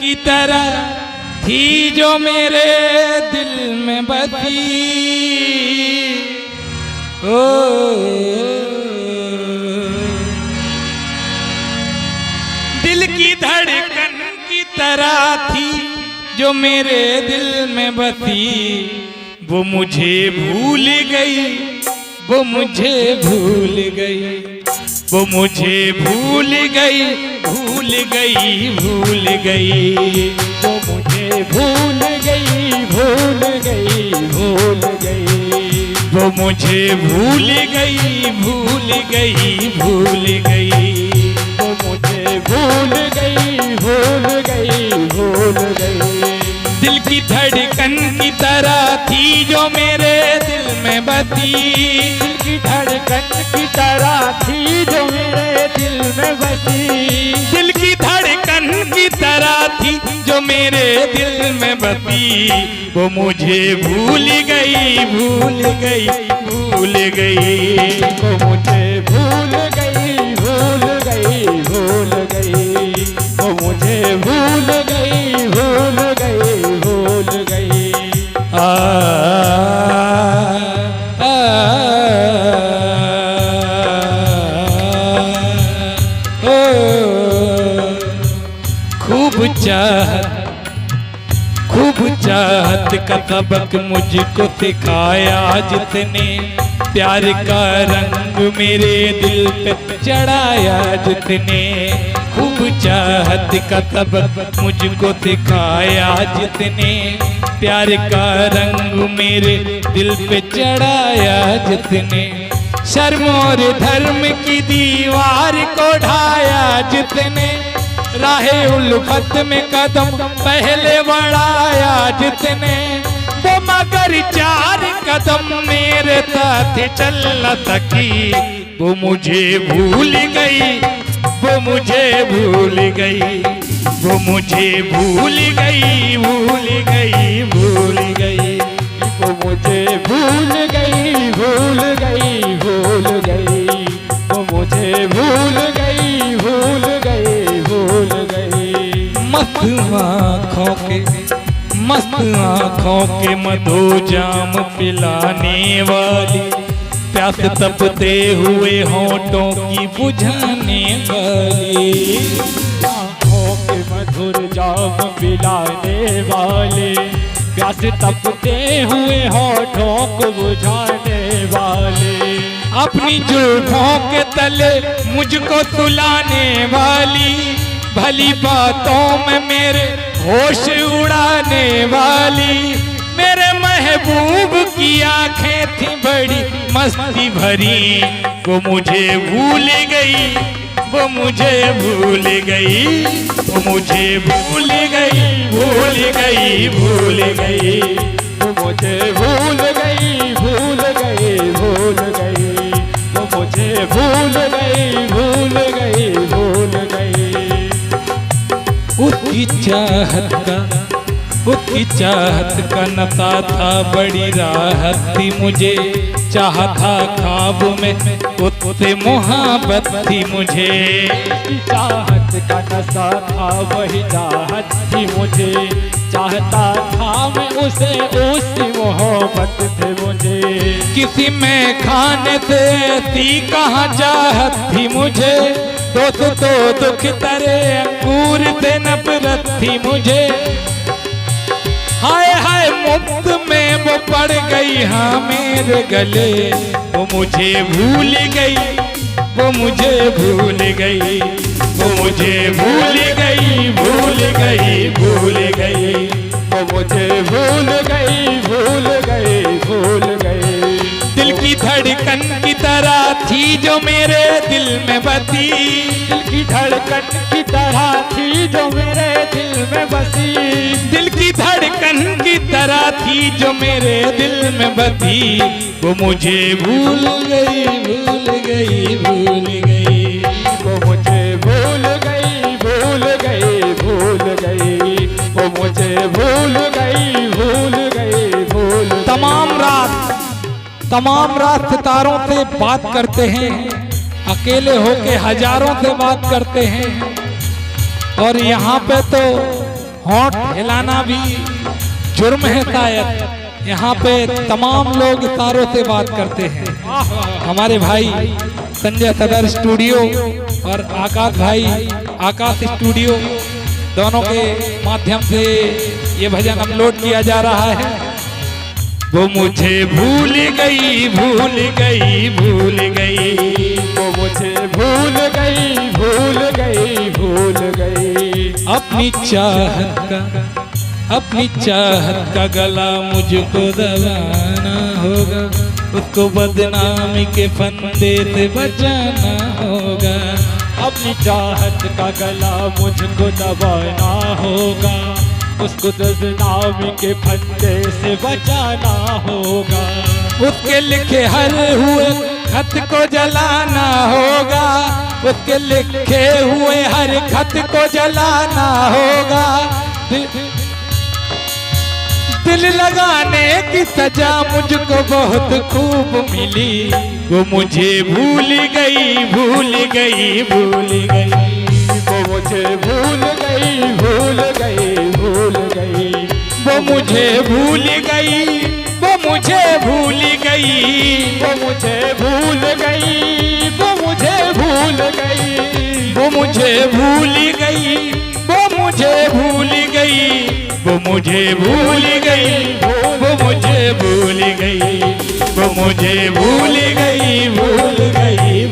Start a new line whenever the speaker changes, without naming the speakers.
की तरह थी जो मेरे दिल में बसी। ओ दिल की धड़कन की तरह थी जो मेरे दिल में बसी, वो मुझे भूल गई, वो मुझे भूल गई, वो मुझे भूल गई, भूल गई, भूल गई,
वो मुझे भूल गई, भूल गई, भूल गई,
वो मुझे भूल गई, भूल गई, भूल गई,
वो मुझे भूल गई, भूल गई, भूल गई।
दिल की धड़कन की तरह थी जो मेरे दिल में बसी,
दिल की धड़कन की तरह थी जो मेरे दिल में बसी,
दिल की धड़कन की तरह थी जो मेरे दिल में बसी, वो मुझे भूल गई, भूल गई, भूल गई,
वो मुझे भूल गई, भूल गई, भूल गई, वो मुझे भूल गई, भूल गई, भूल गई।
आ, आ, खूब चाहत का सबक मुझको सिखाया जितने, प्यार का रंग मेरे दिल पे चढ़ाया जितने, खूब चाहत का सबक मुझको सिखाया जितने, प्यार का रंग मेरे दिल पे चढ़ाया जितने, शर्म और धर्म की दीवार को ढाया जितने, राहे उल्फत में कदम पहले बढ़ाया जितने, वो मगर 4 कदम मेरे साथ चल न सकी, वो मुझे भूल गई, वो मुझे भूल गई, वो मुझे भूल गई, भूल गई, भूल गई,
वो मुझे भूल गई, भूल गई, भूल गई, वो मुझे भूल गई, भूल गई, भूल गई।
मस्त आँखों के मधु जाम पिलाने वाली, प्यास तपते हुए होठों की बुझाने वाली,
आँखों के मधुर जाम पिलाने वाले, प्यास तपते हुए होठों को बुझाने वाले,
अपनी जुल्फों के तले मुझको सुलाने वाली, भली बातों में मेरे होश उड़ाने वाली, मेरे महबूब की आंखें थी बड़ी मस्ती भरी, वो मुझे भूल गई, वो मुझे भूल गई, वो मुझे भूल गई, भूल गई, भूल गई,
वो मुझे भूल गई, भूल गई, भूल गई, वो मुझे भूल गई, भूल गई, भूल गई।
उसकी चाहत का नशा था, बड़ी राहत थी मुझे, चाहता ख्वाब में उससे मोहब्बत थी मुझे,
चाहत का नशा था वही चाहत थी मुझे, चाहता था मैं उसे, उसकी मोहब्बत थी मुझे,
किसी में खाने से ऐसी कहाँ चाहत थी मुझे, दोस्त तो दुख तरे अंगूर से नफरत थी मुझे, हाय हाय मुफ्त में वो पड़ गई हाँ मेरे गले, वो मुझे भूल गई, वो मुझे भूल गई, वो मुझे भूल गई, भूल गई, भूल गई,
वो मुझे भूल गई, भूल गई, भूल गई।
दिल की धड़कन की तरह थी जो मेरे दिल में बसी,
दिल की धड़कन की तरह थी जो मेरे दिल में बसी,
दिल की धड़कन की तरह थी जो मेरे दिल में बसी, वो मुझे भूल गई, भूल गई, भूल गई,
वो मुझे भूल गई, भूल गई, भूल गई, वो मुझे भूल गई, भूल गई, भूल गई।
तमाम रात सितारों से बात करते हैं, अकेले होके हजारों से बात करते हैं, और यहाँ पे तो होंठ हिलाना भी जुर्म है शायद। यहाँ पे तमाम लोग इशारों से बात करते हैं। हमारे भाई संजय सदर स्टूडियो और आकाश भाई आकाश स्टूडियो दोनों के माध्यम से ये भजन अपलोड किया जा रहा है। वो मुझे भूल गई भूल गई भूल गई,
वो मुझे भूल गई भूल गई भूल गई।
अपनी चाहत का गला मुझको दबाना होगा, उसको बदनामी के फंदे से बचाना होगा।
अपनी चाहत का गला मुझको दबाना होगा, उसको बदनामी के फंदे से बचाना होगा।
उसके लिखे हर हुए खत को जलाना होगा, उसके लिखे हुए हर खत को जलाना होगा। दिल लगाने की सजा मुझको बहुत खूब मिली, वो मुझे भूल गई भूल गई भूल गई।
वो मुझे भूल गई भूल गई भूल गई।
वो मुझे भूल गई वो मुझे भूल गई।
वो मुझे भूल गई वो मुझे भूल गई।
वो मुझे भूल गई वो मुझे भूल गई। वो मुझे भूल गई वो मुझे भूल गई। वो मुझे भूल गई भूल गई।